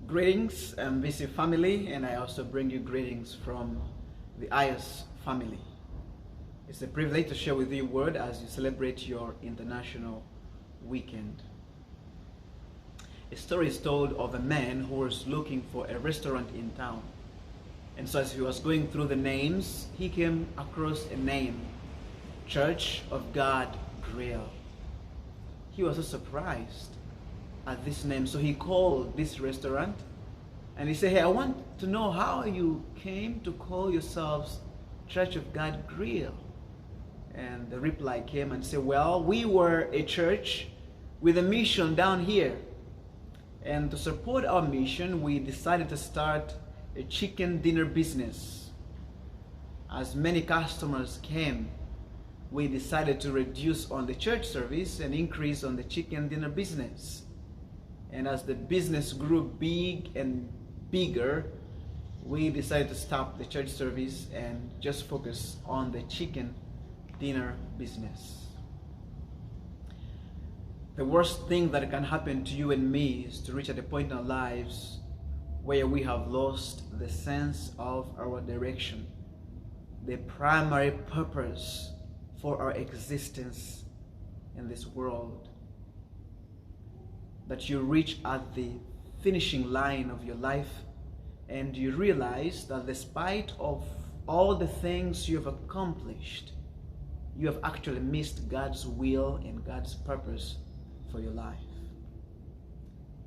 Greetings, MVC family, and I also bring you greetings from the IS family. It's a privilege to share with you a word as you celebrate your international weekend. A story is told of a man who was looking for a restaurant in town. And so as he was going through the names, he came across a name, Church of God Grill. He was so surprised at this name, so he called this restaurant and he said, "Hey, I want to know how you came to call yourselves Church of God Grill." And the reply came and said, "Well, we were a church with a mission down here, and to support our mission we decided to start a chicken dinner business. As many customers came, we decided to reduce on the church service and increase on the chicken dinner business. And as the business grew big and bigger, we decided to stop the church service and just focus on the chicken dinner business." The worst thing that can happen to you and me is to reach at a point in our lives where we have lost the sense of our direction, the primary purpose for our existence in this world. That you reach at the finishing line of your life and you realize that despite of all the things you have accomplished, you have actually missed God's will and God's purpose for your life.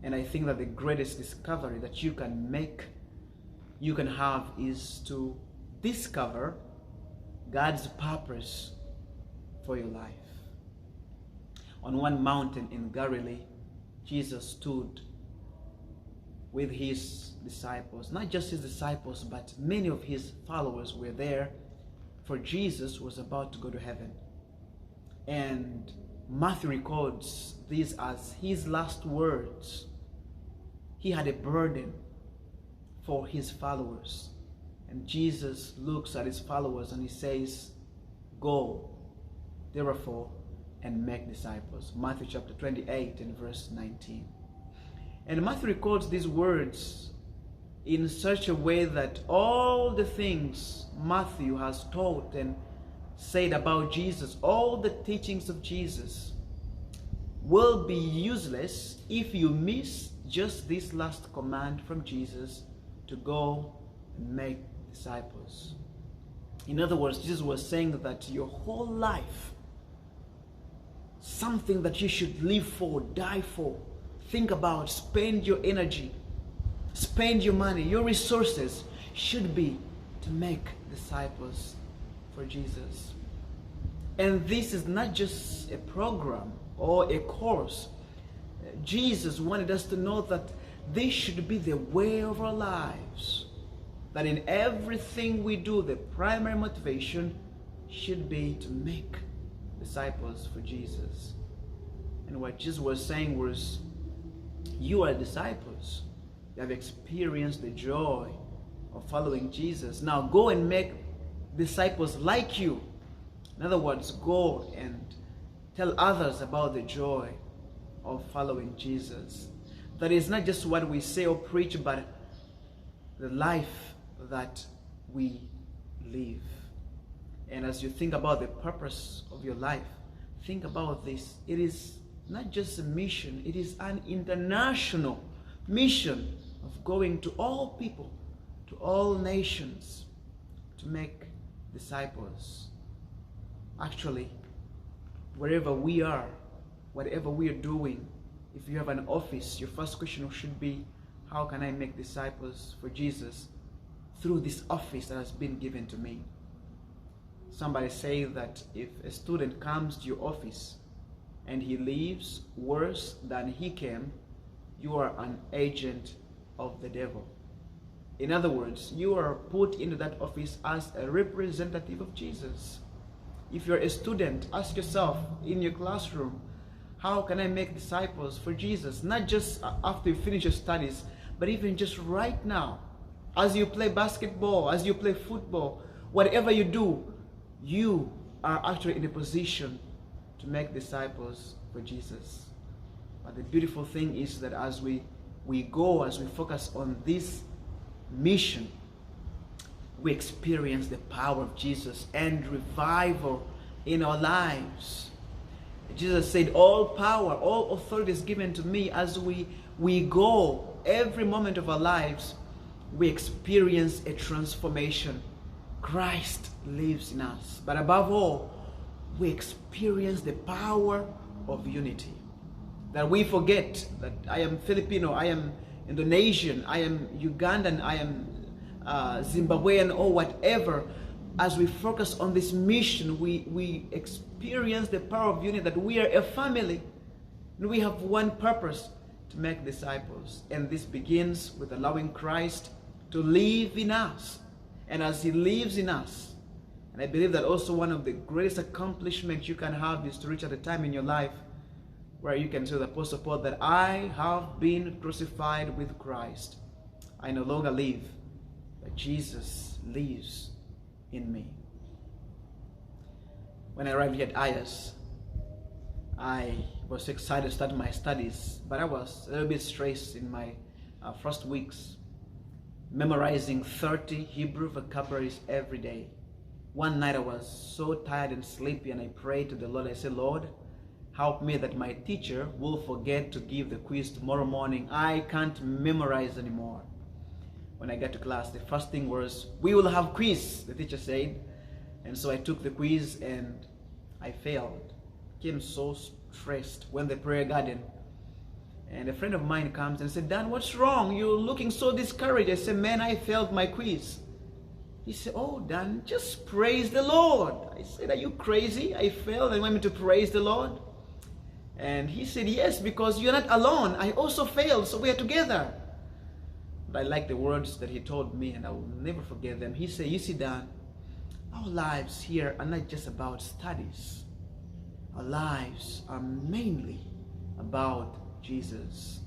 And I think that the greatest discovery that you can have is to discover God's purpose for your life. On one mountain in Galilee, Jesus stood with his disciples. Not just his disciples, but many of his followers were there, for Jesus was about to go to heaven. And Matthew records these as his last words. He had a burden for his followers. And Jesus looks at his followers and he says, "Go, therefore, and make disciples." Matthew chapter 28 and verse 19. And Matthew records these words in such a way that all the things Matthew has taught and said about Jesus, all the teachings of Jesus, will be useless if you miss just this last command from Jesus to go and make disciples. In other words, Jesus was saying that your whole life, something that you should live for, die for, think about, spend your energy, spend your money, your resources, should be to make disciples for Jesus. And this is not just a program or a course. Jesus wanted us to know that this should be the way of our lives. That in everything we do, the primary motivation should be to make disciples for Jesus. And what Jesus was saying was, you are disciples. You have experienced the joy of following Jesus. Now go and make disciples like you. In other words, go and tell others about the joy of following Jesus. That is not just what we say or preach, but the life that we live. And as you think about the purpose of your life, think about this. It is not just a mission, it is an international mission of going to all people, to all nations, to make disciples. Actually, wherever we are, whatever we are doing, if you have an office, your first question should be, how can I make disciples for Jesus through this office that has been given to me? Somebody say that if a student comes to your office and he leaves worse than he came, you are an agent of the devil. In other words, you are put into that office as a representative of Jesus. If you're a student, ask yourself in your classroom, how can I make disciples for Jesus? Not just after you finish your studies, but even just right now. As you play basketball, as you play football, whatever you do, you are actually in a position to make disciples for Jesus. But the beautiful thing is that as we we go, as we focus on this mission, we experience the power of Jesus and revival in our lives. Jesus said, all power, all authority is given to me. As we go, every moment of our lives, we experience a transformation. Christ lives in us. But above all, we experience the power of unity. That we forget that I am Filipino, I am Indonesian, I am Ugandan, I am Zimbabwean, or whatever. As we focus on this mission, we experience the power of unity, that we are a family and we have one purpose: to make disciples. And this begins with allowing Christ to live in us. And as he lives in us, and I believe that also one of the greatest accomplishments you can have is to reach at a time in your life where you can say the Apostle Paul, that I have been crucified with Christ. I no longer live, but Jesus lives in me. When I arrived here at IS, I was excited to start my studies, but I was a little bit stressed in my first weeks, memorizing 30 Hebrew vocabularies every day. One night I was so tired and sleepy, and I prayed to the Lord. I said, Lord, help me that my teacher will forget to give the quiz tomorrow morning. I can't memorize anymore. When I got to class, the first thing was, we will have quiz, the teacher said. And so I took the quiz and I failed. Became so stressed. Went to the prayer garden, and a friend of mine comes and said, Dan, what's wrong? You're looking so discouraged. I said, man, I failed my quiz. He said, oh, Dan, just praise the Lord. I said, are you crazy? I failed and you want me to praise the Lord? And he said, yes, because you're not alone. I also failed, so we are together. But I like the words that he told me, and I will never forget them. He said, you see, Dan, our lives here are not just about studies. Our lives are mainly about Jesus.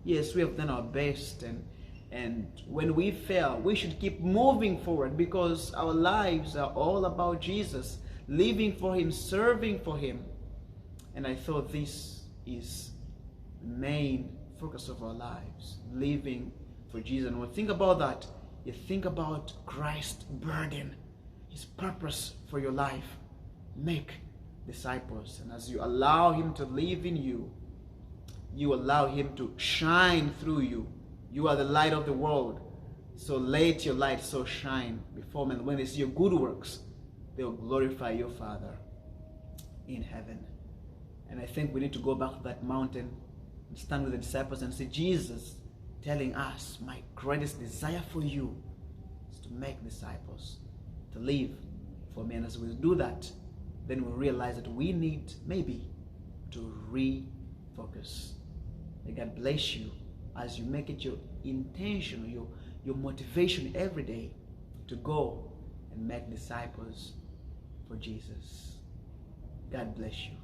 Yes, we have done our best, and when we fail, we should keep moving forward, because our lives are all about Jesus, living for him, serving for him. And I thought this is the main focus of our lives, living for Jesus. And when you think about that, you think about Christ's burden, his purpose for your life. Make disciples. And as you allow him to live in you, you allow him to shine through you. You are the light of the world. So let your light so shine before men. When they see your good works, they will glorify your Father in heaven. And I think we need to go back to that mountain and stand with the disciples and say, Jesus telling us, my greatest desire for you is to make disciples, to live for me. And as we do that, then we realize that we need maybe to refocus. May God bless you as you make it your intention, your motivation every day to go and make disciples for Jesus. God bless you.